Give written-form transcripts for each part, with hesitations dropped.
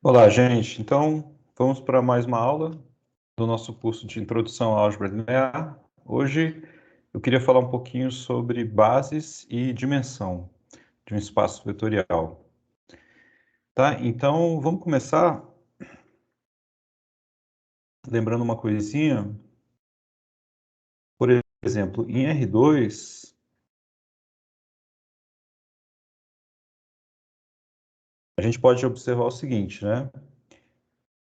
Olá, gente. Então, vamos para mais uma aula do nosso curso de Introdução à Álgebra Linear. Hoje eu queria falar um pouquinho sobre bases e dimensão de um espaço vetorial. Tá? Então, vamos começar lembrando uma coisinha. Por exemplo, em R2, a gente pode observar o seguinte, né?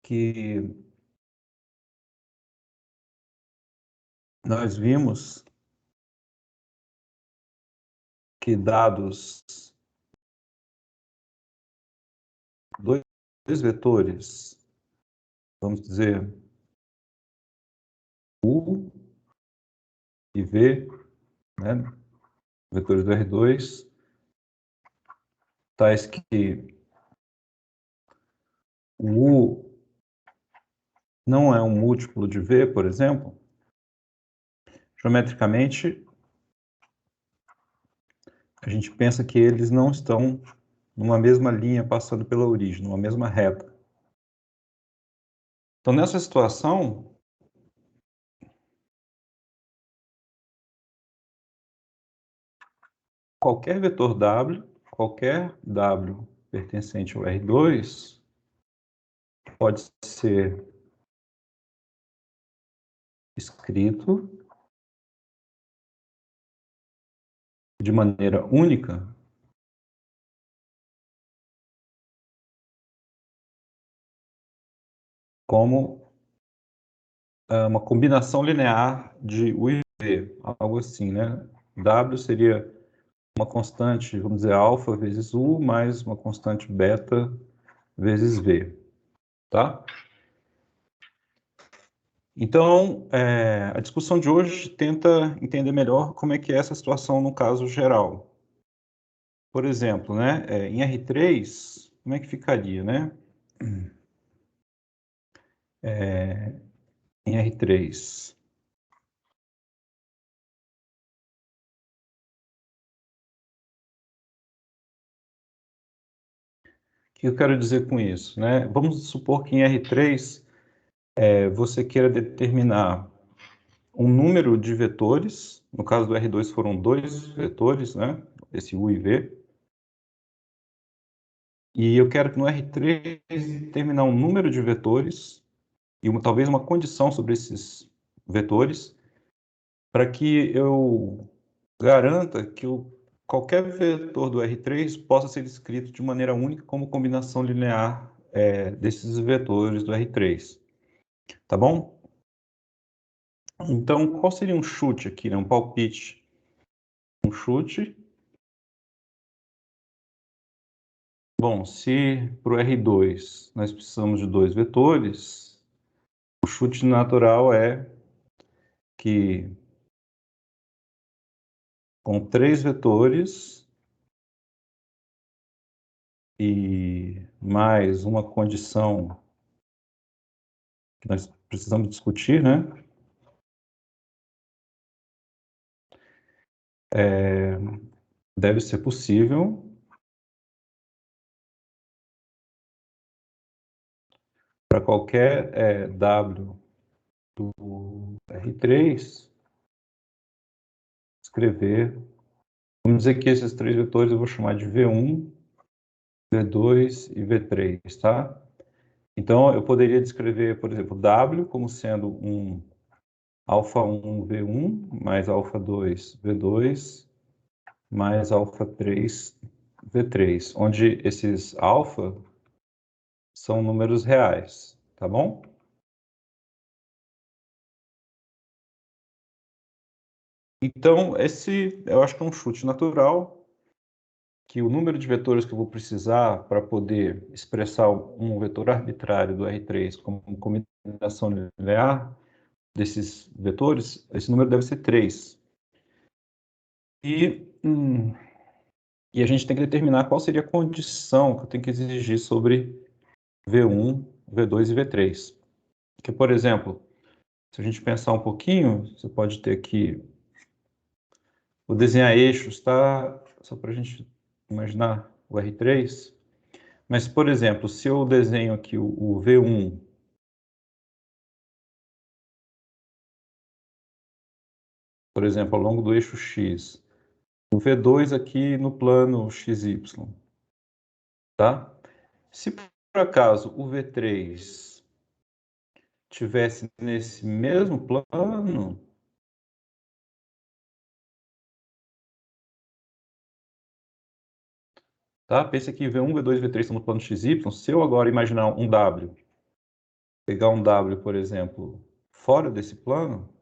Que nós vimos que dados dois vetores, vamos dizer, U e V, né? Vetores do R2, tais que o U não é um múltiplo de V, por exemplo, geometricamente, a gente pensa que eles não estão numa mesma linha passando pela origem, numa mesma reta. Então, nessa situação, qualquer vetor W pertencente ao R2, pode ser escrito de maneira única como uma combinação linear de U e V, algo assim, né? W seria uma constante, vamos dizer, alfa vezes U, mais uma constante beta vezes V, tá? Então, a discussão de hoje tenta entender melhor como é que é essa situação no caso geral. Por exemplo, né, em R3, como é que ficaria, né? Em R3. O que eu quero dizer com isso, né? Vamos supor que em R3 você queira determinar um número de vetores, no caso do R2 foram dois vetores, né? Esse U e V. E eu quero que no R3 determinar um número de vetores e talvez uma condição sobre esses vetores para que eu garanta que qualquer vetor do R3 possa ser escrito de maneira única como combinação linear desses vetores do R3. Tá bom? Então, qual seria um chute aqui, né? Um palpite? Um chute. Bom, se para o R2 nós precisamos de dois vetores, o chute natural é que com três vetores e mais uma condição que nós precisamos discutir, né? Deve ser possível para qualquer W do R3 escrever. Vamos dizer que esses três vetores eu vou chamar de V1, V2 e V3, tá? Então, eu poderia descrever, por exemplo, W como sendo um alfa1 V1 mais alfa2 V2 mais alfa3 V3, onde esses alfa são números reais, tá bom? Então, esse eu acho que é um chute natural, que o número de vetores que eu vou precisar para poder expressar um vetor arbitrário do R3 como uma combinação linear desses vetores, esse número deve ser 3. E, e a gente tem que determinar qual seria a condição que eu tenho que exigir sobre V1, V2 e V3. Que, por exemplo, se a gente pensar um pouquinho, você pode ter que... Vou desenhar eixos, tá? Só para a gente imaginar o R3. Mas, por exemplo, se eu desenho aqui o V1, por exemplo, ao longo do eixo X, o V2 aqui no plano XY, tá? Se por acaso o V3 tivesse nesse mesmo plano, tá? Pense aqui, V1, V2 V3 estão no plano XY. Se eu agora imaginar um W, pegar um W, por exemplo, fora desse plano,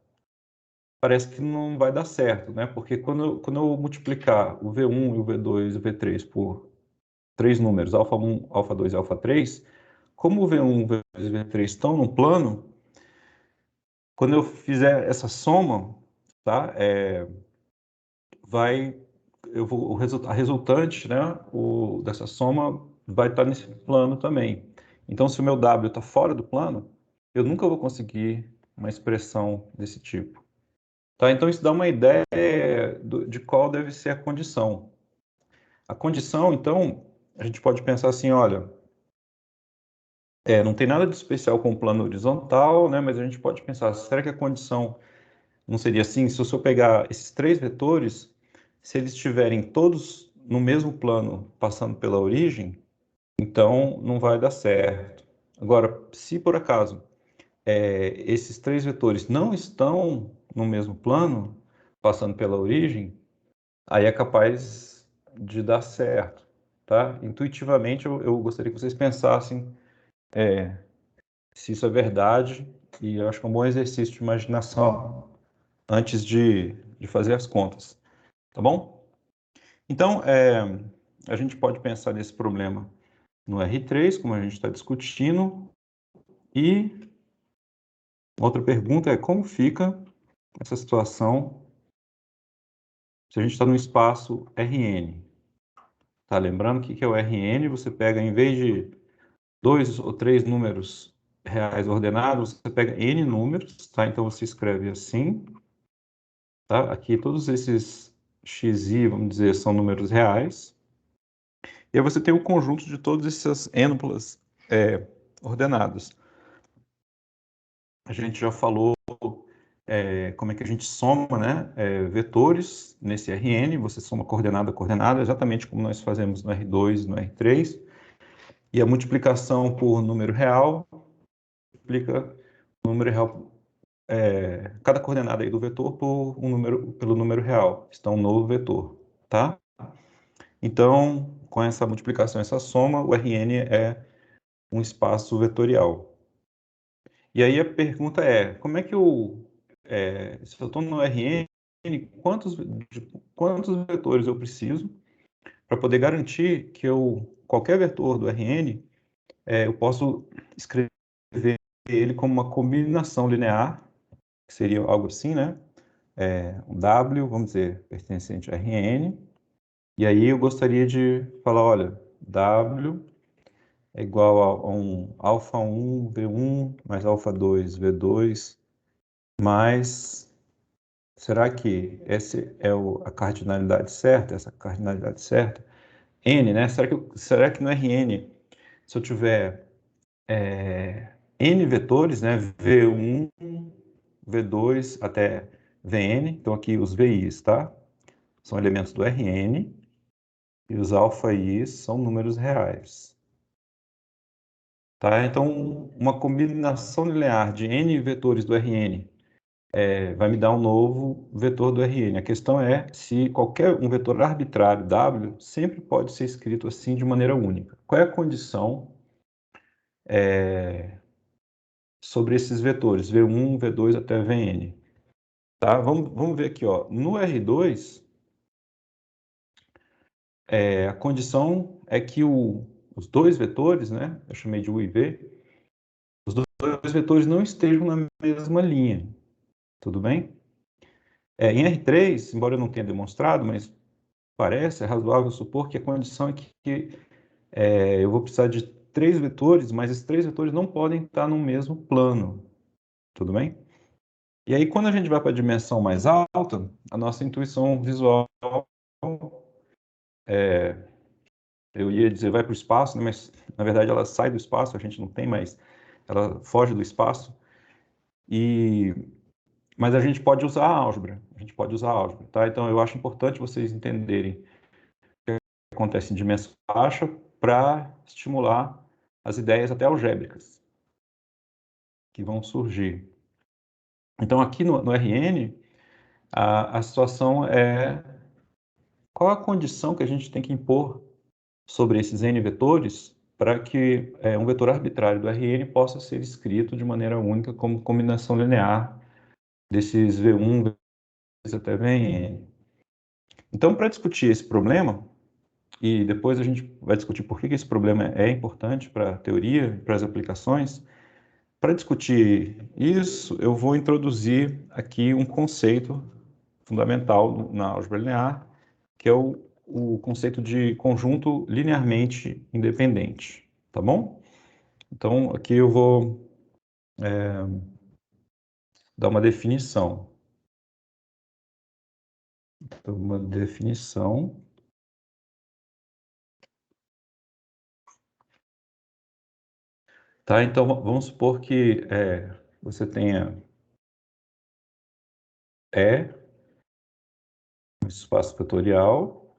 parece que não vai dar certo, né? Porque quando eu multiplicar o V1 e o V2 e o V3 por três números, alfa 1, alfa 2 e alfa 3, como o V1, o V2 e o V3 estão no plano, quando eu fizer essa soma, tá? A resultante, né, dessa soma vai estar nesse plano também. Então, se o meu W está fora do plano, eu nunca vou conseguir uma expressão desse tipo. Tá? Então, isso dá uma ideia de qual deve ser a condição. A condição, então, a gente pode pensar assim, olha, não tem nada de especial com o plano horizontal, né, mas a gente pode pensar, será que a condição não seria assim? Se eu pegar esses três vetores, se eles estiverem todos no mesmo plano, passando pela origem, então não vai dar certo. Agora, se por acaso esses três vetores não estão no mesmo plano, passando pela origem, aí é capaz de dar certo, tá? Intuitivamente, eu gostaria que vocês pensassem se isso é verdade, e eu acho que é um bom exercício de imaginação antes de fazer as contas, tá bom? Então, a gente pode pensar nesse problema no R3, como a gente está discutindo, e outra pergunta é como fica essa situação se a gente está no espaço Rn. Tá lembrando o que é o Rn? Você pega, em vez de dois ou três números reais ordenados, você pega n números, tá? Então você escreve assim, tá? Aqui todos esses xi, vamos dizer, são números reais. E aí você tem o conjunto de todas essas ênuplas ordenadas. A gente já falou como é que a gente soma, né, vetores nesse Rn, você soma coordenada a coordenada, exatamente como nós fazemos no R2 e no R3, e a multiplicação por número real multiplica o número real, cada coordenada aí do vetor pelo número real, está um novo vetor, tá? Então, com essa multiplicação, essa soma, o Rn é um espaço vetorial. E aí a pergunta é, como é que se eu estou no Rn, quantos vetores eu preciso para poder garantir que qualquer vetor do Rn, eu posso escrever ele como uma combinação linear, que seria algo assim, né? Um W, vamos dizer, pertencente a Rn, e aí eu gostaria de falar, olha, W é igual a um alfa 1 V1 mais alfa 2 V2 mais. Será que essa é a cardinalidade certa, essa cardinalidade certa? N, né? Será que no Rn, se eu tiver N vetores, né? V1, V2 até Vn, então aqui os VIs, tá? São elementos do Rn, e os alfa i's são números reais. Tá? Então, uma combinação linear de N vetores do Rn vai me dar um novo vetor do Rn. A questão é se qualquer um vetor arbitrário W sempre pode ser escrito assim de maneira única. Qual é a condição sobre esses vetores, V1, V2 até Vn? Tá? Vamos ver aqui, ó. No R2, a condição é que os dois vetores, né, eu chamei de U e V, os dois vetores não estejam na mesma linha, tudo bem? Em R3, embora eu não tenha demonstrado, mas parece, é razoável supor que a condição é que eu vou precisar de três vetores, mas esses três vetores não podem estar no mesmo plano, tudo bem? E aí, quando a gente vai para a dimensão mais alta, a nossa intuição visual eu ia dizer vai para o espaço, né, mas na verdade ela sai do espaço, a gente não tem mais, ela foge do espaço, mas a gente pode usar a álgebra, tá? Então eu acho importante vocês entenderem o que acontece em dimensão baixa para estimular as ideias até algébricas que vão surgir. Então aqui no RN, a situação é qual a condição que a gente tem que impor sobre esses n vetores para que um vetor arbitrário do Rn possa ser escrito de maneira única como combinação linear desses V1 até Vn. Então, para discutir esse problema, e depois a gente vai discutir por que esse problema é importante para a teoria e para as aplicações, para discutir isso, eu vou introduzir aqui um conceito fundamental na álgebra linear, que é o conceito de conjunto linearmente independente, tá bom? Então, aqui eu vou dar uma definição. Então, uma definição. Tá, então vamos supor que você tenha E, um espaço vetorial,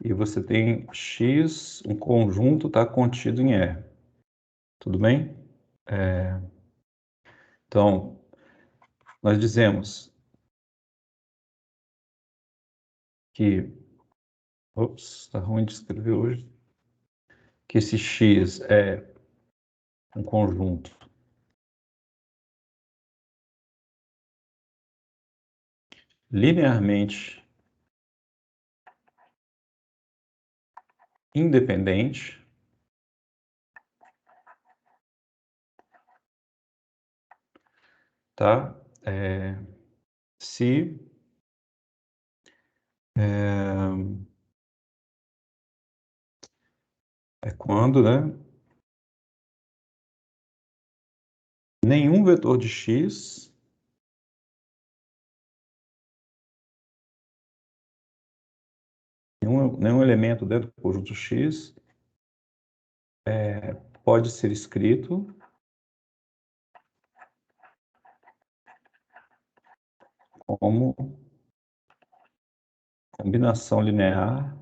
e você tem X, um conjunto está contido em E. Tudo bem? Então, nós dizemos que... Ops, está ruim de escrever hoje. Que esse X é um conjunto linearmente independente, tá? Se quando, né? Nenhum vetor de x nenhum elemento dentro do conjunto x pode ser escrito como combinação linear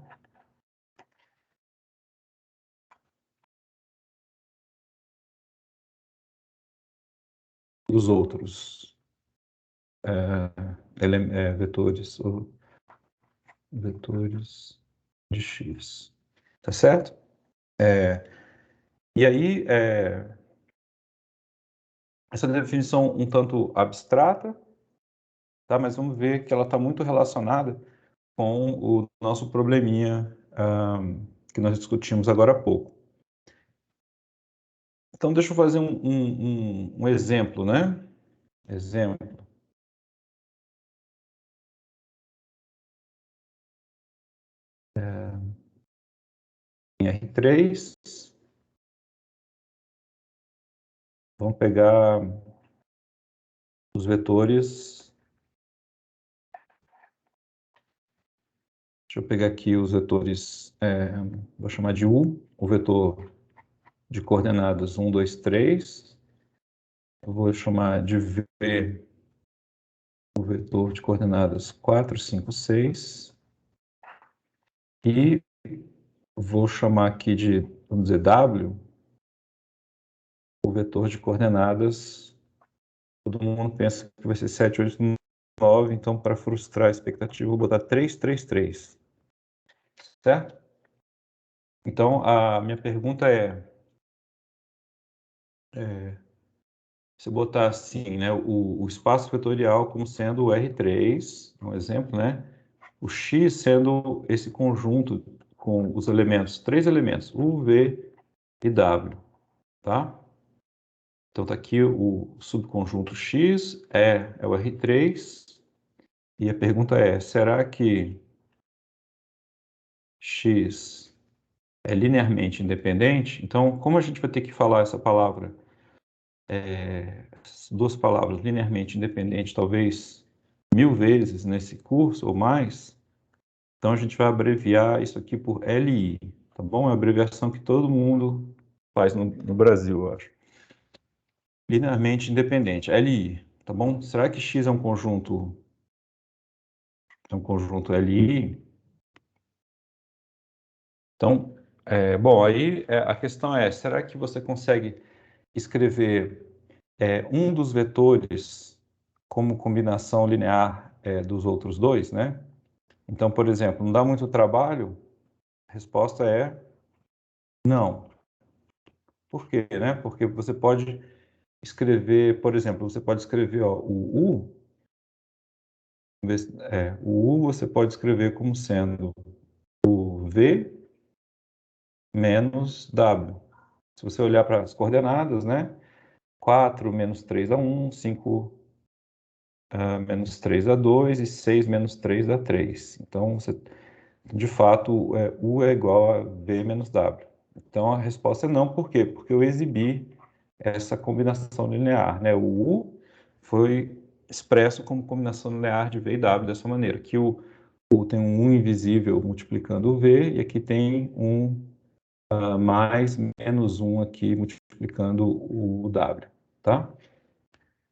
dos outros vetores ou vetores de x. Tá certo? E aí, essa definição um tanto abstrata, tá? Mas vamos ver que ela está muito relacionada com o nosso probleminha que nós discutimos agora há pouco. Então, deixa eu fazer um exemplo, né? Exemplo. Em R3, vamos pegar os vetores. Deixa eu pegar aqui os vetores, vou chamar de U, o vetor de coordenadas 1, 2, 3. Eu vou chamar de V, o vetor de coordenadas 4, 5, 6. E vou chamar aqui de, vamos dizer, W, o vetor de coordenadas. Todo mundo pensa que vai ser 7, 8, 9, então para frustrar a expectativa, eu vou botar 3, 3, 3. Certo? Então, a minha pergunta se eu botar assim, né, o espaço vetorial como sendo o R3, um exemplo, né, o X sendo esse conjunto com os elementos, 3 elementos, U, V e W, tá? Então, tá aqui o subconjunto X, é o R3, e a pergunta será que X é linearmente independente? Então, como a gente vai ter que falar essa palavra, essas duas palavras, linearmente independente, talvez 1000 vezes nesse curso ou mais, então a gente vai abreviar isso aqui por LI, tá bom? É a abreviação que todo mundo faz no Brasil, eu acho. Linearmente independente, LI, tá bom? Será que X é um conjunto LI? Então, bom, aí a questão é, será que você consegue escrever um dos vetores como combinação linear dos outros dois, né? Então, por exemplo, não dá muito trabalho? A resposta é não. Por quê, né? Porque você pode escrever, por exemplo, você pode escrever ó, o U você pode escrever como sendo o V menos W. Se você olhar para as coordenadas, né? 4 menos 3 dá 1, 5 menos 3 dá 2 e 6 menos 3 dá 3. Então, de fato, U é igual a V menos W. Então, a resposta é não. Por quê? Porque eu exibi essa combinação linear, né? O U foi expresso como combinação linear de V e W dessa maneira. Aqui o U tem um 1 invisível multiplicando o V, e aqui tem um mais menos 1 aqui multiplicando o W, tá?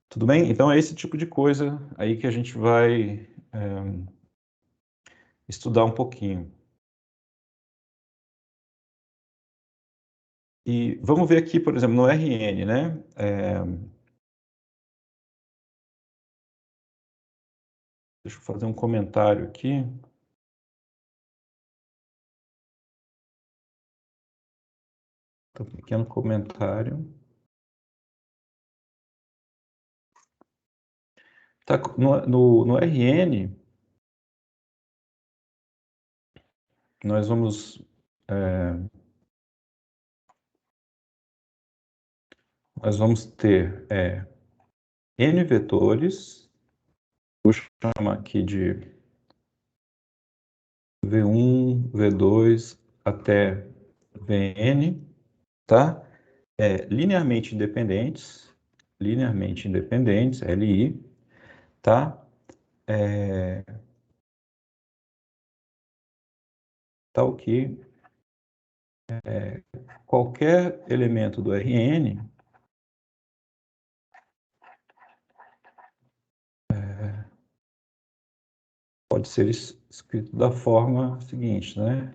Tudo bem? Então é esse tipo de coisa aí que a gente vai estudar um pouquinho. E vamos ver aqui, por exemplo, no RN, né? Deixa eu fazer um comentário aqui. Um pequeno comentário. Tá, no RN, nós vamos, ter N vetores, vou chamar aqui de V1, V2 até Vn, tá? Linearmente independentes, LI, tá? Tal que qualquer elemento do Rn pode ser escrito da forma seguinte, né?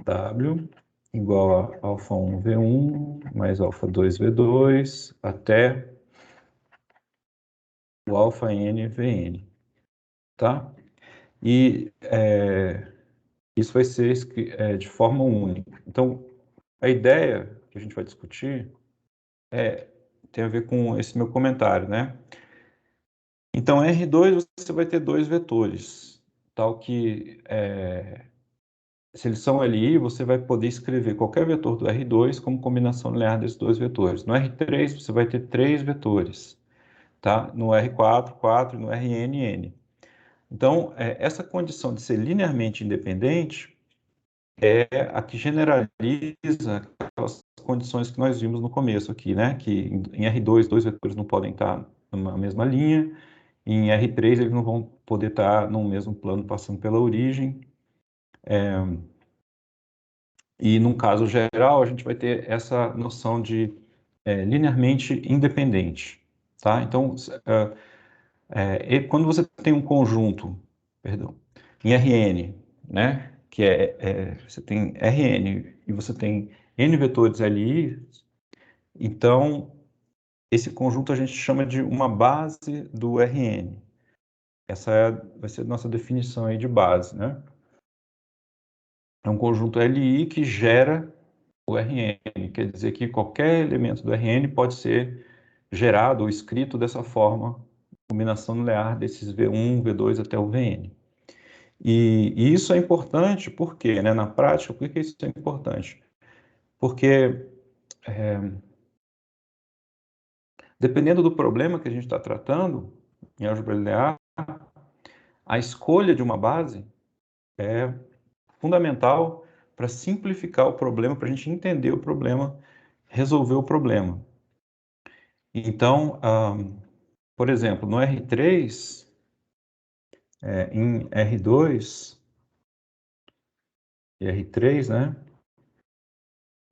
W igual a alfa 1 V1 mais alfa 2 V2 até o alfa N Vn, tá? E isso vai ser de forma única. Então, a ideia que a gente vai discutir tem a ver com esse meu comentário, né? Então, R2 você vai ter dois vetores, tal que se eles são LI, você vai poder escrever qualquer vetor do R2 como combinação linear desses dois vetores. No R3 você vai ter três vetores, tá? No R4, 4 e no Rn, N. Então, essa condição de ser linearmente independente é a que generaliza aquelas condições que nós vimos no começo aqui, né? Que em R2, dois vetores não podem estar numa mesma linha, em R3 eles não vão poder estar no mesmo plano passando pela origem. E num caso geral, a gente vai ter essa noção de linearmente independente, tá? Então, quando você tem um conjunto, perdão, em Rn, né? Que você tem Rn e você tem n vetores Li, então esse conjunto a gente chama de uma base do Rn. Essa vai ser a nossa definição aí de base, né? É um conjunto Li que gera o Rn, quer dizer que qualquer elemento do Rn pode ser gerado ou escrito dessa forma, combinação nuclear desses V1, V2 até o Vn. E isso é importante porque, né, na prática, por que isso é importante? Porque, dependendo do problema que a gente está tratando, em álgebra linear, a escolha de uma base é fundamental para simplificar o problema, para a gente entender o problema, resolver o problema. Então, por exemplo, no R3, em R2 e R3, né,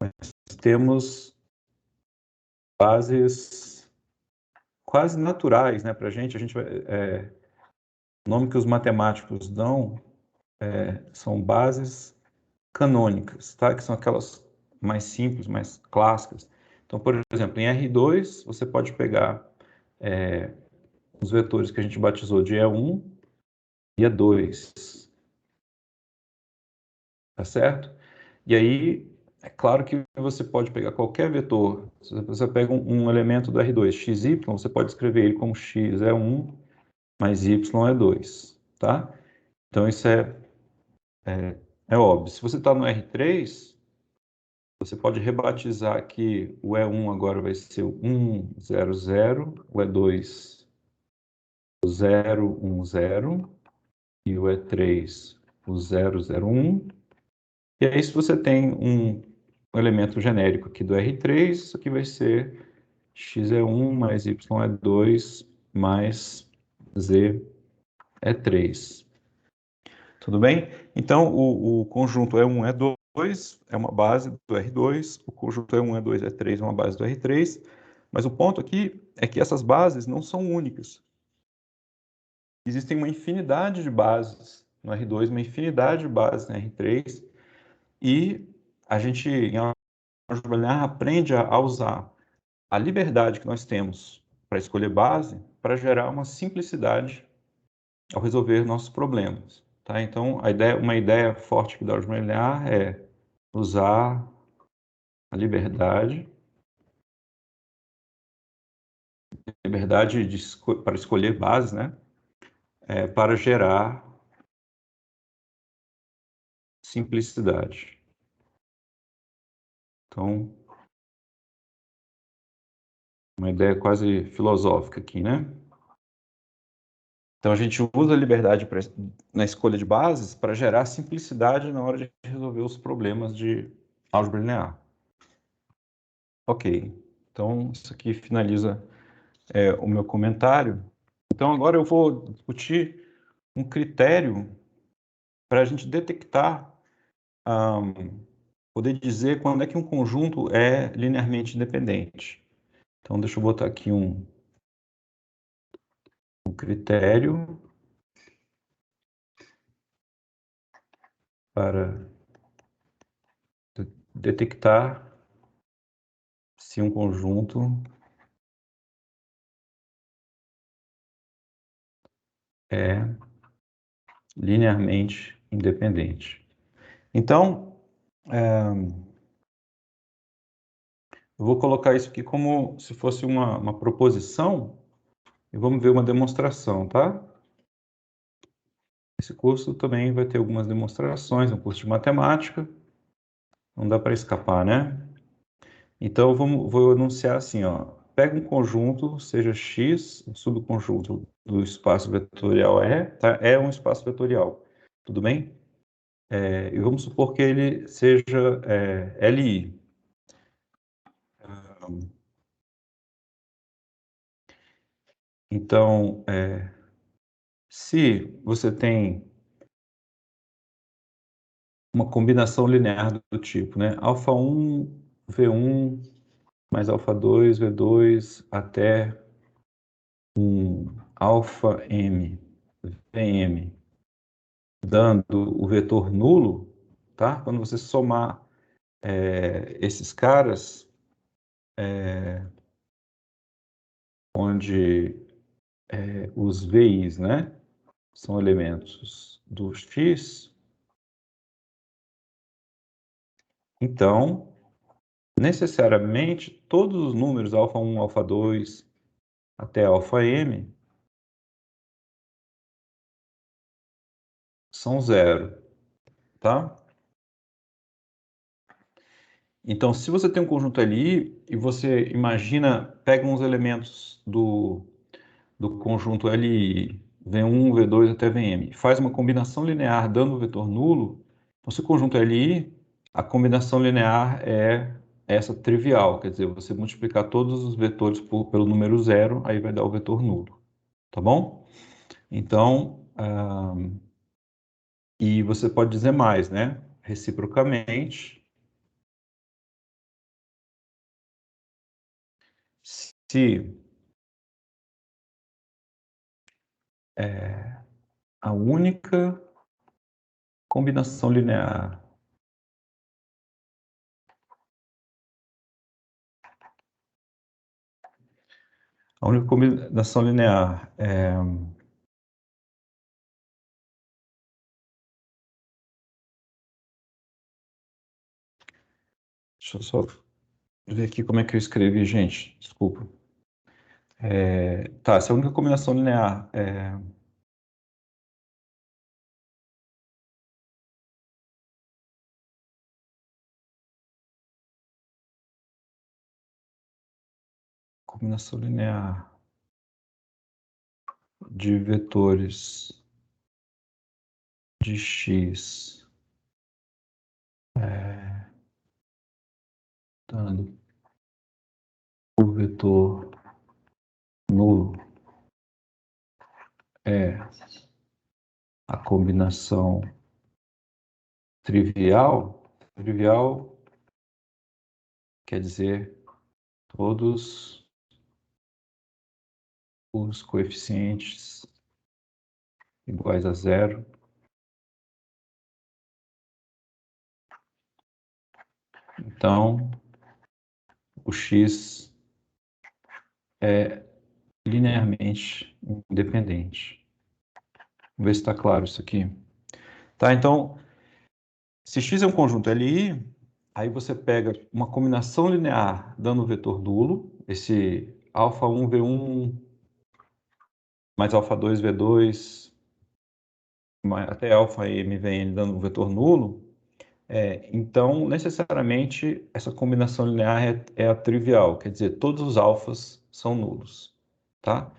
nós temos bases quase naturais, né, para a gente vai, o nome que os matemáticos dão são bases canônicas, tá? Que são aquelas mais simples, mais clássicas. Então, por exemplo, em R2, você pode pegar os vetores que a gente batizou de E1 e E2, tá certo? E aí, é claro que você pode pegar qualquer vetor. Se você pega um elemento do R2, xy, você pode escrever ele como x é 1 mais y é 2, tá? Então, isso é óbvio. Se você está no R3, você pode rebatizar aqui o E1 agora vai ser o 1, 0, 0, o E2 o 0, 1, 0 e o E3 o 0, 0, 1. E aí, se você tem um elemento genérico aqui do R3, isso aqui vai ser x é 1 mais y é 2 mais z é 3. Tudo bem? Então, o conjunto E1, E2 é uma base do R2, o conjunto E1, E2, E3 é uma base do R3, mas o ponto aqui é que essas bases não são únicas. Existem uma infinidade de bases no R2, uma infinidade de bases no R3, e a gente, em álgebra linear, aprende a usar a liberdade que nós temos para escolher base para gerar uma simplicidade ao resolver nossos problemas. Tá? Então, uma ideia forte aqui da álgebra linear é usar a liberdade para escolher bases, né? Para gerar simplicidade. Então, uma ideia quase filosófica aqui, né? Então, a gente usa a liberdade na escolha de bases para gerar simplicidade na hora de resolver os problemas de álgebra linear. Ok, então isso aqui finaliza o meu comentário. Então, agora eu vou discutir um critério para a gente detectar, poder dizer quando é que um conjunto é linearmente independente. Então, deixa eu botar aqui um critério para detectar se um conjunto é linearmente independente. Então, eu vou colocar isso aqui como se fosse uma proposição e vamos ver uma demonstração, tá? Esse curso também vai ter algumas demonstrações, é um curso de matemática, não dá para escapar, né? Então, vou anunciar assim, ó. Pega um conjunto, seja X, um subconjunto do espaço vetorial E, tá? É um espaço vetorial, tudo bem? E vamos supor que ele seja LI. Então, se você tem uma combinação linear do tipo, né? Alfa1, V1, mais alfa2, V2, até alfa M, Vm, dando o vetor nulo, tá? Quando você somar esses caras, onde os VIs, né, são elementos do X, então, necessariamente, todos os números alfa1, alfa2, até alfa M, são zero, tá? Então, se você tem um conjunto LI e você imagina, pega uns elementos do conjunto LI, V1, V2 até Vm, faz uma combinação linear dando o vetor nulo, então se o conjunto LI, a combinação linear é essa trivial, quer dizer, você multiplicar todos os vetores pelo número zero, aí vai dar o vetor nulo, tá bom? Então, e você pode dizer mais, né? Reciprocamente, se a única combinação linear é deixa eu só ver aqui como é que eu escrevi, gente. Desculpa. Tá, se a única combinação linear é combinação linear de vetores de x dando o vetor nulo é a combinação trivial. Trivial quer dizer todos os coeficientes iguais a zero. Então, o x é linearmente independente. Vamos ver se está claro isso aqui. Tá, então, se x é um conjunto LI, aí você pega uma combinação linear dando o vetor nulo, esse α1, V1, mais α2, V2, até αm, Vn dando o vetor nulo, então, necessariamente, essa combinação linear é a trivial, quer dizer, todos os alfas são nulos, tá?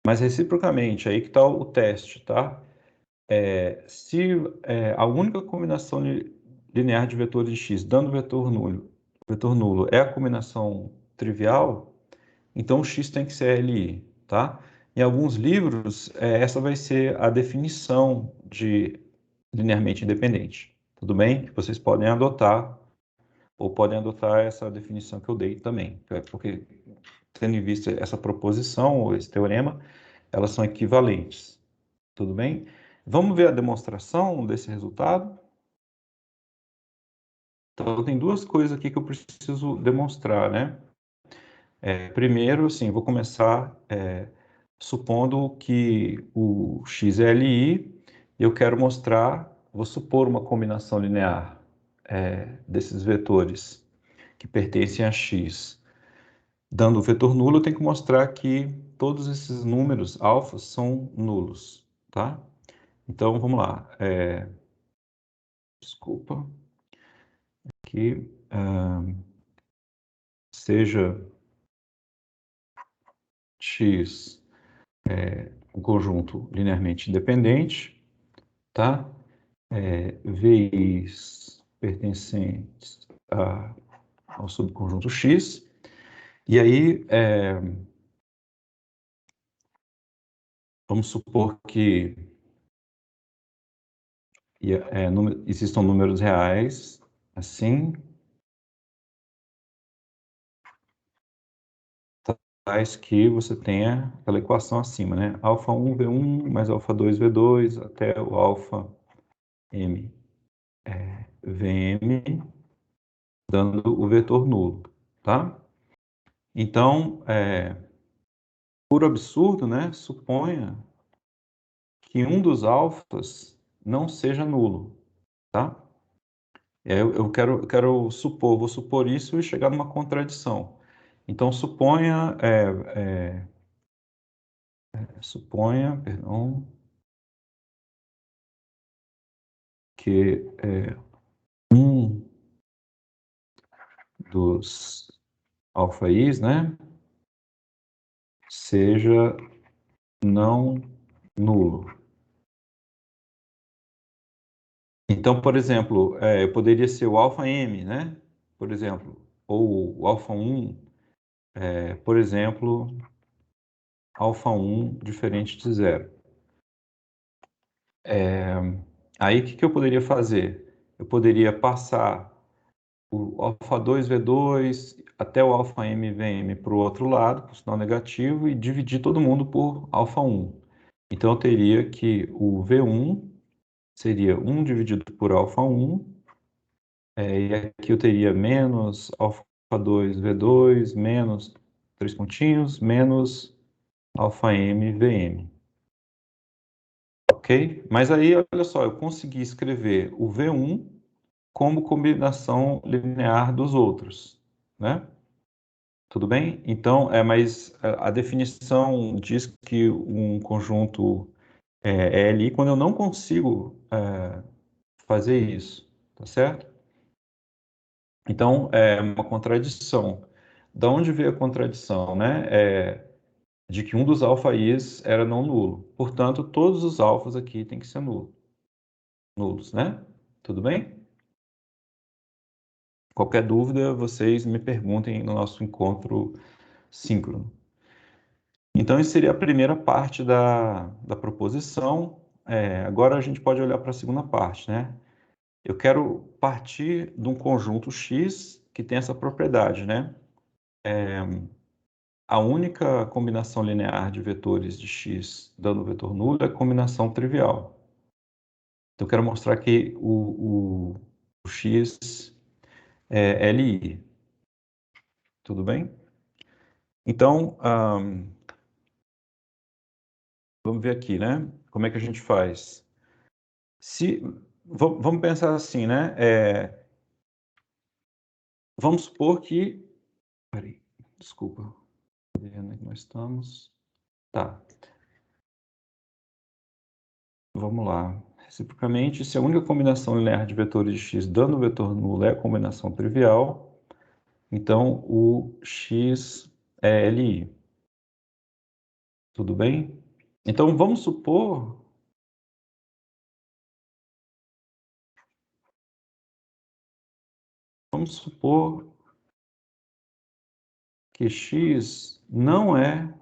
Mas, reciprocamente, aí que está o teste, tá? Se a única combinação linear de vetores de x dando vetor nulo é a combinação trivial, então o x tem que ser LI, tá? Em alguns livros, essa vai ser a definição de linearmente independente, tudo bem? Vocês podem adotar, ou podem adotar essa definição que eu dei também, porque tendo em vista essa proposição, ou esse teorema, elas são equivalentes, tudo bem? Vamos ver a demonstração desse resultado? Então, tem duas coisas aqui que eu preciso demonstrar, né? Primeiro, assim, vou começar supondo que o x é LI, e eu quero mostrar, vou supor uma combinação linear desses vetores que pertencem a x. Dando o vetor nulo, eu tenho que mostrar que todos esses números alfas são nulos, tá? Então, vamos lá. Desculpa. Que seja x um conjunto linearmente independente, tá? VIs pertencentes ao subconjunto X, e aí vamos supor que existam números reais, assim, tais que você tenha aquela equação acima, né? α1, V1, mais α2, V2, até o alfa M, Vm, dando o vetor nulo, tá? Então, por absurdo, né, suponha que um dos alfas não seja nulo, tá? Eu quero supor, vou supor isso e chegar numa contradição. Então, suponha, perdão, que um dos alfa-i's, né, seja não nulo. Então, por exemplo, eu poderia ser o alfa-m, né? Por exemplo, ou o alfa 1, por exemplo, alfa 1 diferente de zero. Aí, o que eu poderia fazer? Eu poderia passar o alfa 2 V2 até o alfa M VM para o outro lado, por sinal negativo, e dividir todo mundo por alfa 1. Então, eu teria que o V1 seria 1 dividido por alfa 1, e aqui eu teria menos alfa 2 V2, menos 3 pontinhos, menos alfa M VM. Ok? Mas aí, olha só, eu consegui escrever o V1 como combinação linear dos outros, né? Tudo bem? Então, mas a definição diz que um conjunto é LI quando eu não consigo fazer isso, tá certo? Então, é uma contradição. Da onde veio a contradição, né? De que um dos alfa-i's era não nulo. Portanto, todos os alfas aqui têm que ser nulos, né? Tudo bem? Qualquer dúvida, vocês me perguntem no nosso encontro síncrono. Então, isso seria a primeira parte da proposição. Agora a gente pode olhar para a segunda parte, né? Eu quero partir de um conjunto X que tem essa propriedade, né? A única combinação linear de vetores de X dando vetor nulo é a combinação trivial. Então, eu quero mostrar que o X é LI. Tudo bem? Então, vamos ver aqui, né? Como é que a gente faz? Vamos pensar assim, né? Vamos supor que... Peraí, desculpa. Onde é que nós estamos? Tá, vamos lá. Reciprocamente, se a única combinação linear de vetores de x dando vetor nulo é a combinação trivial, então o x é LI. Tudo bem? Então vamos supor que x não é,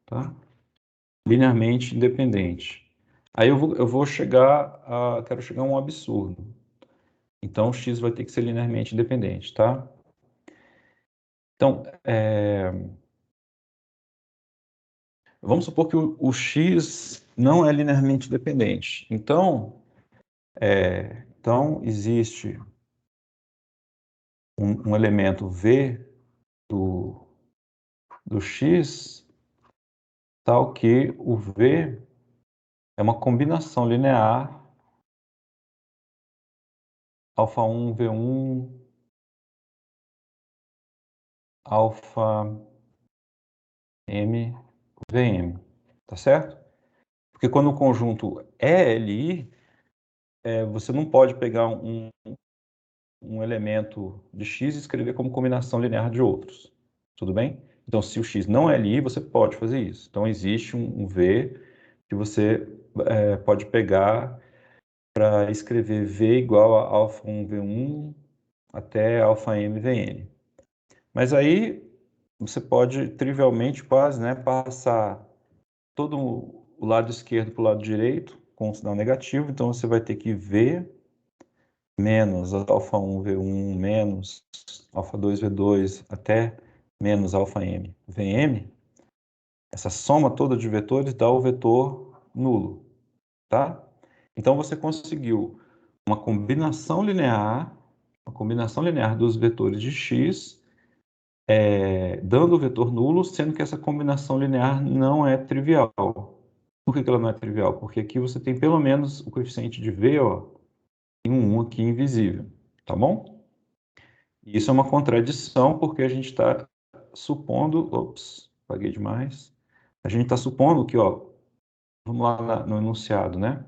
tá, linearmente independente. Aí eu vou quero chegar a um absurdo. Então, x vai ter que ser linearmente independente, tá? Então, vamos supor que o x não é linearmente dependente. Então existe um elemento v do x, tal que o v é uma combinação linear alfa 1, v1, alfa m, vm. Tá certo? Porque quando o conjunto é LI, você não pode pegar um elemento de x e escrever como combinação linear de outros. Tudo bem? Então, se o x não é LI, você pode fazer isso. Então, existe um V que você pode pegar para escrever V igual a alfa 1 V1 até alfa M VN. Mas aí você pode trivialmente quase, né, passar todo o lado esquerdo para o lado direito com o sinal negativo. Então, você vai ter que V menos alfa 1 V1 menos alfa 2 V2 até menos alfa M VM, essa soma toda de vetores dá o vetor nulo, tá? Então você conseguiu uma combinação linear dos vetores de x, dando o vetor nulo, sendo que essa combinação linear não é trivial. Por que ela não é trivial? Porque aqui você tem pelo menos o coeficiente de v, ó, e um 1 aqui invisível, tá bom? Isso é uma contradição, porque a gente está supondo... Ops, paguei demais. A gente está supondo que, ó, vamos lá no enunciado, né?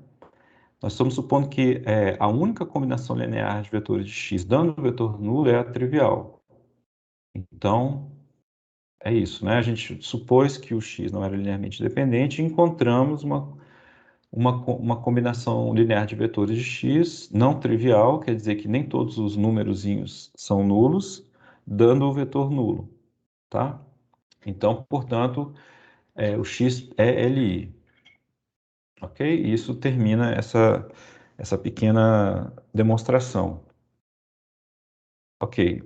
Nós estamos supondo que a única combinação linear de vetores de x dando o vetor nulo é a trivial. Então, é isso, né? A gente supôs que o x não era linearmente dependente e encontramos uma combinação linear de vetores de x não trivial, quer dizer que nem todos os númerozinhos são nulos, dando o vetor nulo, tá? Então, portanto, o x é Li, ok? E isso termina essa pequena demonstração. Ok.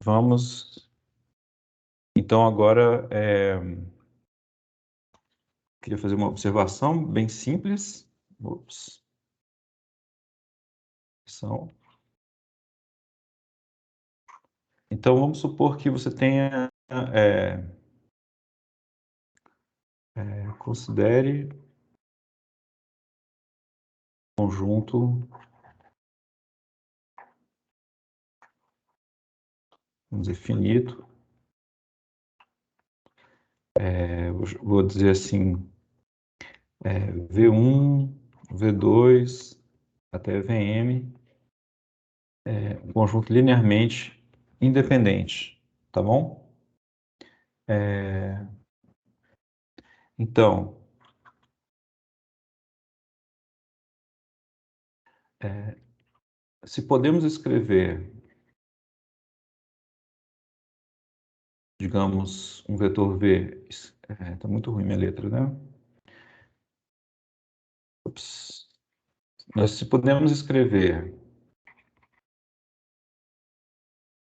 Vamos. Então, agora, queria fazer uma observação bem simples. Ops. Então, vamos supor que você tenha. Considere conjunto, vamos dizer, finito. Vou dizer assim, V1, V2 até Vm, um conjunto linearmente independente, tá bom? Então, se podemos escrever, digamos, um vetor V, está muito ruim minha letra, né? Ups. Mas se podemos escrever,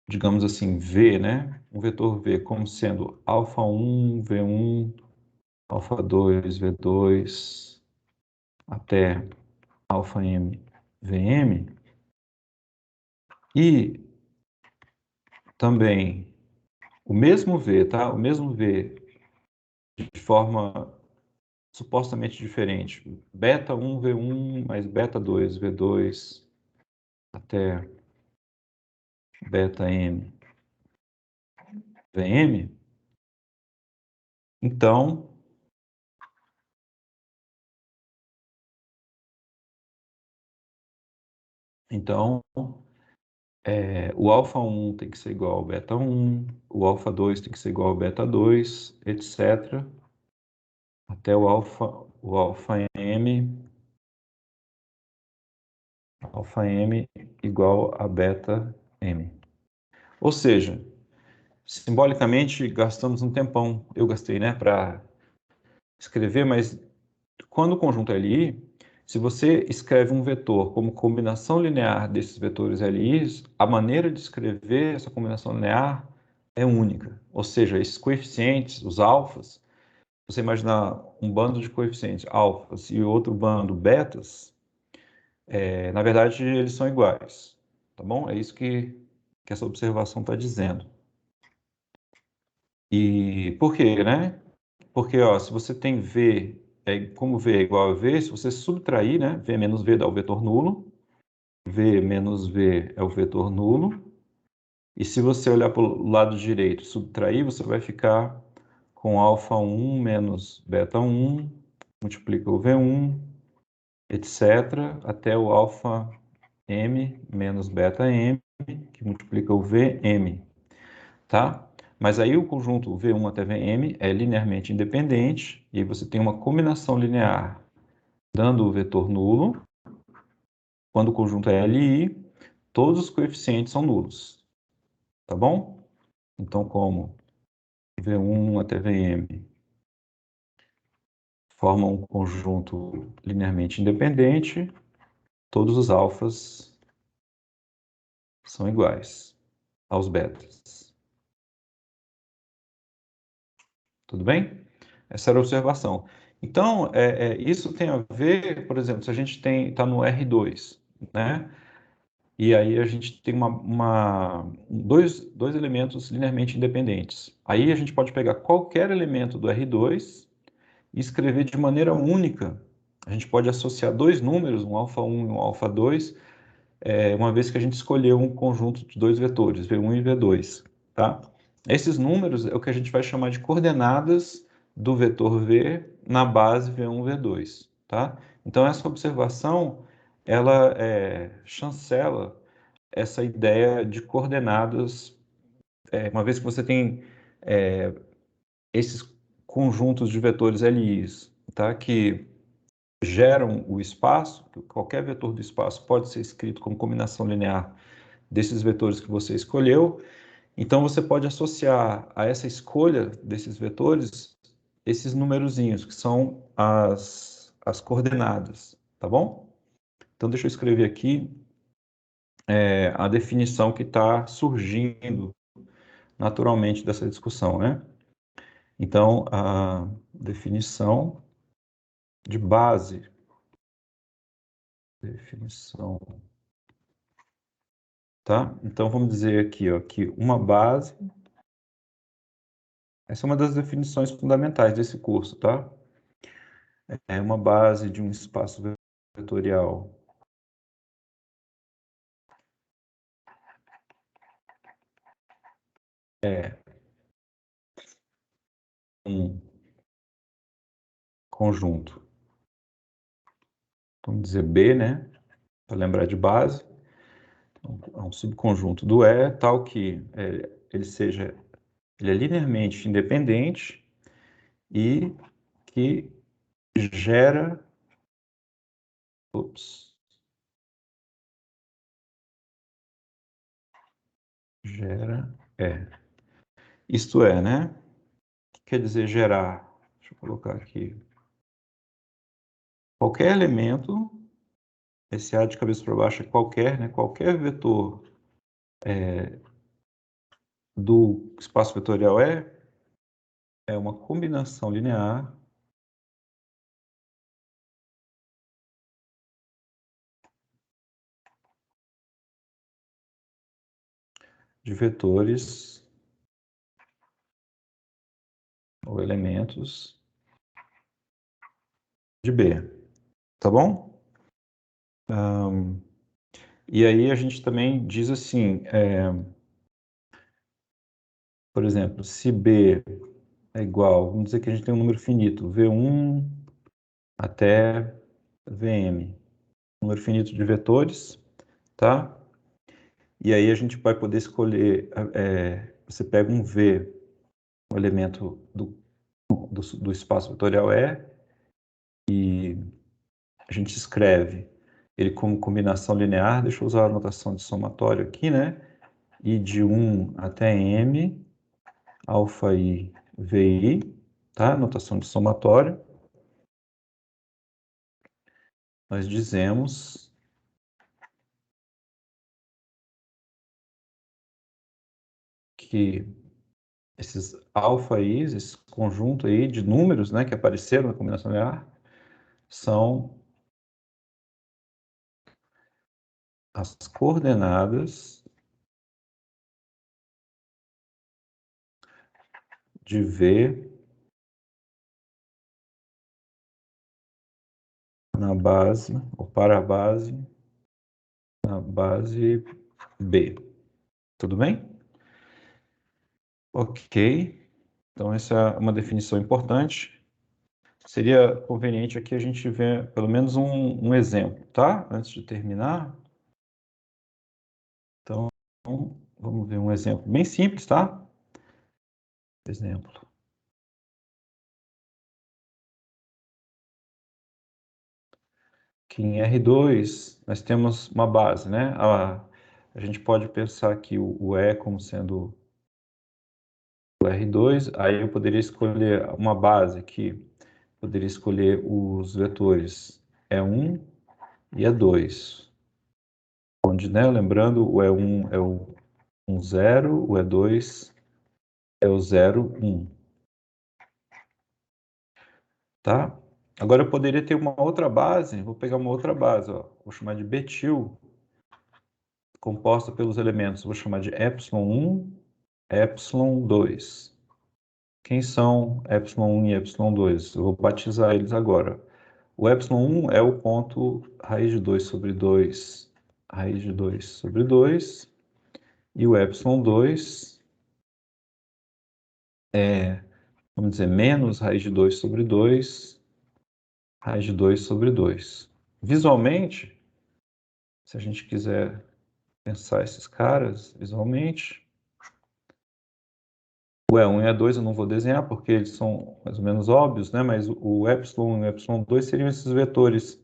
digamos assim, V, né? Um vetor V como sendo alfa1, V1, alfa2, V2, até alfa-m, Vm, e também o mesmo V, tá? O mesmo V de forma supostamente diferente. Beta1, V1, mais beta2, V2, até beta-m, Vm. Então, então o alfa1 tem que ser igual ao beta1, o alfa2 tem que ser igual ao beta2, etc. Até o alfa-m igual a beta m. Ou seja, simbolicamente gastamos um tempão, eu gastei, né, para escrever, mas quando o conjunto é Li, se você escreve um vetor como combinação linear desses vetores Lis, a maneira de escrever essa combinação linear é única. Ou seja, esses coeficientes, os alfas, você imaginar um bando de coeficientes alfas e outro bando betas, na verdade eles são iguais, tá bom? É isso que essa observação está dizendo. E por quê, né? Porque, ó, se você tem V, como V é igual a V, se você subtrair, né, V menos V dá o vetor nulo, V menos V é o vetor nulo, e se você olhar para o lado direito e subtrair, você vai ficar com alfa1 menos beta1, multiplica o V1, etc., até o alfa m menos beta m, que multiplica o Vm, tá? Mas aí o conjunto V1 até Vm é linearmente independente, e aí você tem uma combinação linear dando o vetor nulo. Quando o conjunto é Li, todos os coeficientes são nulos, tá bom? Então, como V1 até Vm formam um conjunto linearmente independente, todos os alfas são iguais aos betas. Tudo bem? Essa era a observação. Então, isso tem a ver, por exemplo, se a gente está no R2, né? E aí a gente tem dois elementos linearmente independentes. Aí a gente pode pegar qualquer elemento do R2 e escrever de maneira única. A gente pode associar dois números, um alfa1 e um alfa2, uma vez que a gente escolheu um conjunto de dois vetores, V1 e V2, tá? Esses números é o que a gente vai chamar de coordenadas do vetor V na base V1, V2, tá? Então, essa observação, ela chancela essa ideia de coordenadas, uma vez que você tem esses conjuntos de vetores LIs, tá? Que geram o espaço, qualquer vetor do espaço pode ser escrito como combinação linear desses vetores que você escolheu. Então, você pode associar a essa escolha desses vetores esses numerozinhos, que são as coordenadas, tá bom? Então, deixa eu escrever aqui a definição que está surgindo naturalmente dessa discussão, né? Então, a definição de base, definição, tá? Então, vamos dizer aqui, ó, que uma base, essa é uma das definições fundamentais desse curso, tá? É uma base de um espaço vetorial é um conjunto, vamos dizer B, né? Para lembrar de base, é um subconjunto do E, tal que ele é linearmente independente e que gera, gera E. Isto é, né? O que quer dizer gerar? Deixa eu colocar aqui. Qualquer elemento, esse A de cabeça para baixo é qualquer, né? Qualquer vetor do espaço vetorial E é uma combinação linear de vetores ou elementos de B, tá bom? E aí a gente também diz assim, por exemplo, se B é igual, vamos dizer que a gente tem um número finito, V1 até Vm, número finito de vetores, tá? E aí a gente vai poder escolher, você pega um V, um elemento do espaço vetorial E, e a gente escreve ele como combinação linear, deixa eu usar a notação de somatório aqui, né? I de 1 até M, alfa I, VI, tá? Notação de somatório. Nós dizemos que esses alfa I's, esse conjunto aí de números, né, que apareceram na combinação linear, são as coordenadas de V na base, ou para a base, na base B. Tudo bem? Ok. Então, essa é uma definição importante. Seria conveniente aqui a gente ver pelo menos um exemplo, tá? Antes de terminar. Então, vamos ver um exemplo bem simples, tá? Exemplo. Que em R2 nós temos uma base, né? A gente pode pensar que o E como sendo o R2, aí eu poderia escolher uma base que poderia escolher os vetores E1 e E2. Onde, né, lembrando, o E1 é o 1, 0, o E2 é o 0, 1. Tá? Agora eu poderia ter uma outra base, vou pegar uma outra base, ó, vou chamar de betil, composta pelos elementos, vou chamar de epsilon1, epsilon2. Quem são epsilon1 e epsilon2? Eu vou batizar eles agora. O epsilon1 é o ponto raiz de 2 sobre 2, raiz de 2 sobre 2, e o epsilon2 é, vamos dizer, menos raiz de 2 sobre 2, raiz de 2 sobre 2. Visualmente, se a gente quiser pensar esses caras visualmente, O E1 e E2 eu não vou desenhar porque eles são mais ou menos óbvios, né? Mas o epsilon e o epsilon2 seriam esses vetores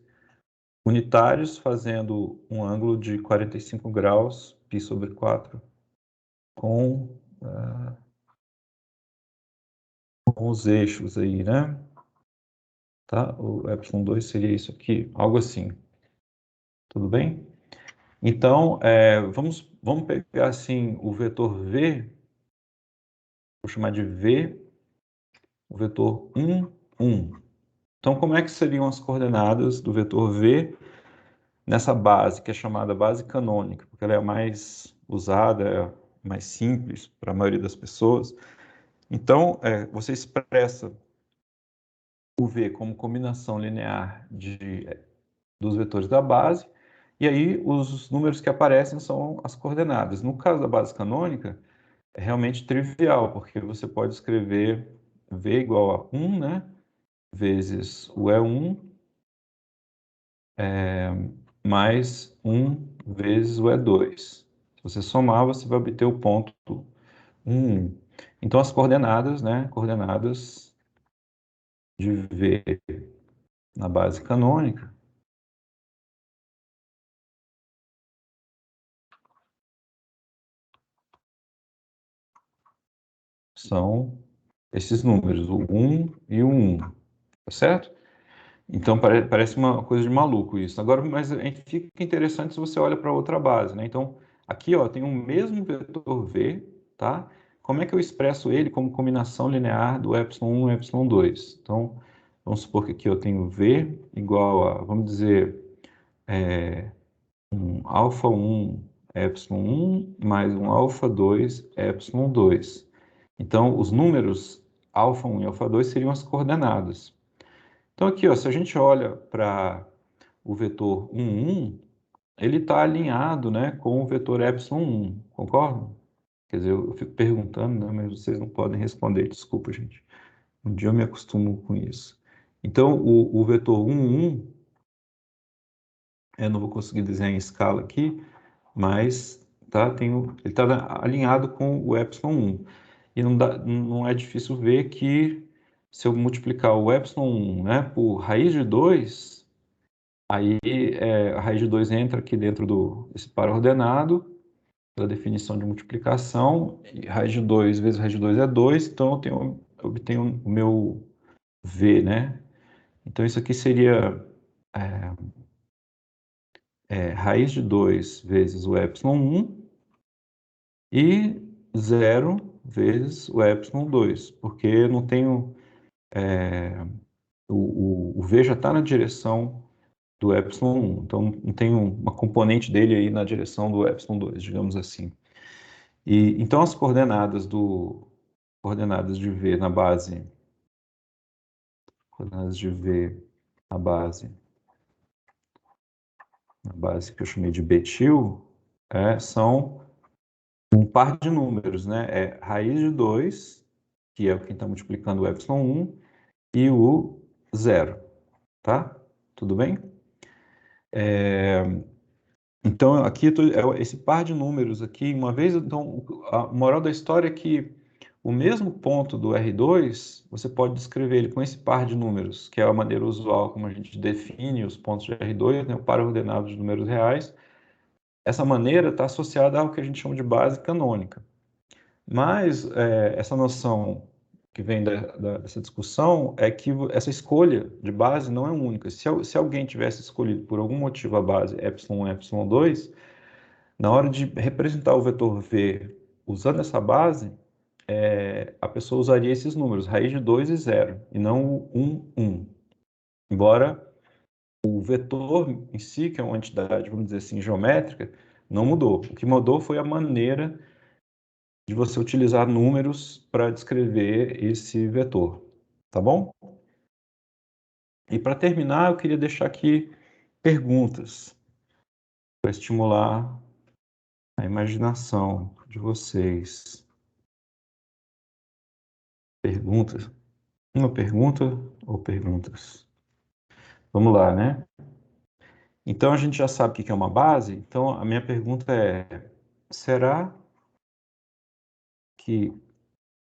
unitários fazendo um ângulo de 45 graus, π sobre 4, com, com os eixos aí, né? Tá? O epsilon2 seria isso aqui, algo assim. Tudo bem? Então, vamos pegar assim o vetor V, vou chamar de V, o vetor 1, 1. Então, como é que seriam as coordenadas do vetor V nessa base, que é chamada base canônica, porque ela é a mais usada, é a mais simples para a maioria das pessoas. Então, você expressa o V como combinação linear dos vetores da base, e aí os números que aparecem são as coordenadas. No caso da base canônica, é realmente trivial, porque você pode escrever V igual a 1, né? Vezes o E1, mais 1 vezes o E2. Se você somar, você vai obter o ponto 1. Então, as coordenadas, né? Coordenadas de V na base canônica são esses números, o 1 e o 1, tá certo? Então parece uma coisa de maluco isso. Agora, mas fica interessante se você olha para outra base, né? Então, aqui, ó, tem o mesmo vetor V, tá? Como é que eu expresso ele como combinação linear do epsilon 1 e epsilon 2? Então, vamos supor que aqui eu tenho V igual a, vamos dizer, um alfa 1 epsilon 1 mais um alfa 2 epsilon 2. Então, os números alfa 1 e alfa 2 seriam as coordenadas. Então, aqui, ó, se a gente olha para o vetor 1, 1, ele está alinhado, né, com o vetor epsilon 1, concorda? Quer dizer, eu fico perguntando, né, mas vocês não podem responder, desculpa, gente. Um dia eu me acostumo com isso. Então, o vetor 1, 1, eu não vou conseguir desenhar em escala aqui, mas tá, ele está alinhado com o epsilon 1. E não é difícil ver que se eu multiplicar o epsilon 1, né, por raiz de 2, aí a raiz de 2 entra aqui dentro desse par ordenado, da definição de multiplicação, e raiz de 2 vezes raiz de 2 é 2, então eu obtenho o meu V, né? Então isso aqui seria raiz de 2 vezes o epsilon 1 e 0 vezes o epsilon 2, porque eu não tenho... o V já está na direção do epsilon 1, então não tem uma componente dele aí na direção do epsilon 2, digamos assim. E então as coordenadas de V na base, coordenadas de V na base que eu chamei de betil, são um par de números, né? É raiz de 2, que é quem está multiplicando o epsilon 1, e o 0, tá? Tudo bem? Então, aqui esse par de números aqui, uma vez, então, a moral da história é que o mesmo ponto do R2, você pode descrever ele com esse par de números, que é a maneira usual como a gente define os pontos de R2, né, o par ordenado de números reais. Essa maneira está associada ao que a gente chama de base canônica. Mas essa noção que vem dessa discussão é que essa escolha de base não é única. Se alguém tivesse escolhido por algum motivo a base epsilon 1 e epsilon 2, na hora de representar o vetor V usando essa base, a pessoa usaria esses números, raiz de 2 e 0, e não o 1, 1. Embora o vetor em si, que é uma entidade, vamos dizer assim, geométrica, não mudou. O que mudou foi a maneira de você utilizar números para descrever esse vetor, tá bom? E para terminar, eu queria deixar aqui perguntas para estimular a imaginação de vocês. Perguntas? Uma pergunta ou perguntas? Vamos lá, né? Então a gente já sabe o que é uma base. Então a minha pergunta é: será que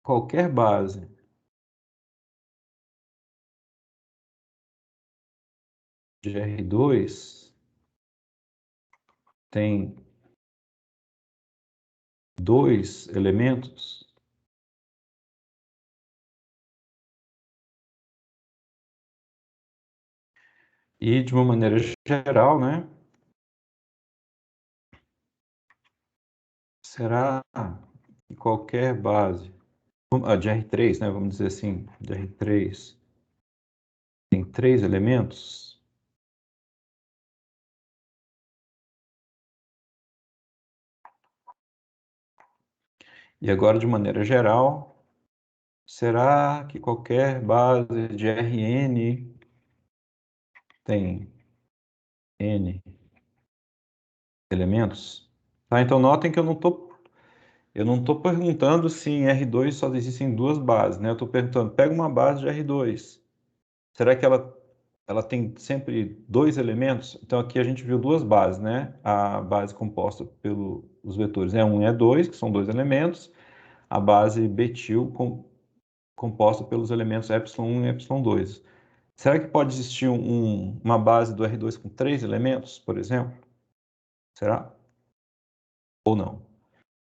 qualquer base de R2 tem dois elementos, e de uma maneira geral, né? Será que qualquer base de R3, né? Vamos dizer assim, de R3 tem três elementos? E agora, de maneira geral, será que qualquer base de Rn tem n elementos? Tá, então notem que eu não tô perguntando se em R2 só existem duas bases, né? Eu estou perguntando, pega uma base de R2. Será que ela tem sempre dois elementos? Então aqui a gente viu duas bases, né? A base composta pelos vetores E1 e E2, que são dois elementos, a base betil composta pelos elementos ε1 e ε2. Será que pode existir uma base do R2 com três elementos, por exemplo? Será? Ou não?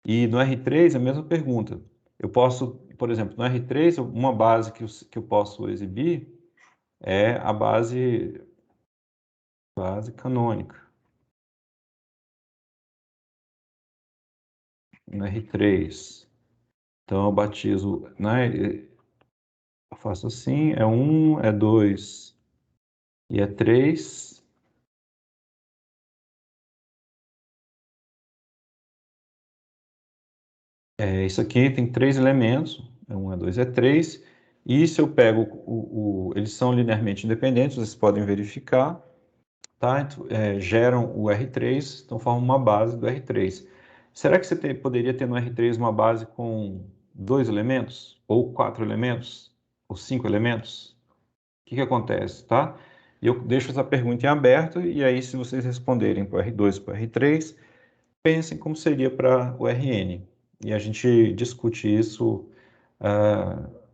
E no R3, a mesma pergunta. Eu posso, por exemplo, no R3, uma base que eu posso exibir é a base canônica. No R3. Então, eu batizo, né? Eu faço assim, é 1, é 2 e é 3. Isso aqui tem três elementos, é 1, é 2, é 3. E se eu pego, eles são linearmente independentes, vocês podem verificar, tá? Então, geram o R3, então formam uma base do R3. Será que você poderia ter no R3 uma base com dois elementos? Ou quatro elementos? Ou cinco elementos? O que acontece, tá? E eu deixo essa pergunta em aberto, e aí, se vocês responderem para o R2 e para o R3, pensem como seria para o Rn. E a gente discute isso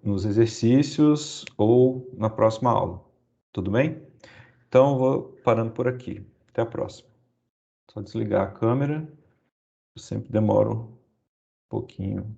nos exercícios ou na próxima aula. Tudo bem? Então, eu vou parando por aqui. Até a próxima. Só desligar a câmera. Eu sempre demoro um pouquinho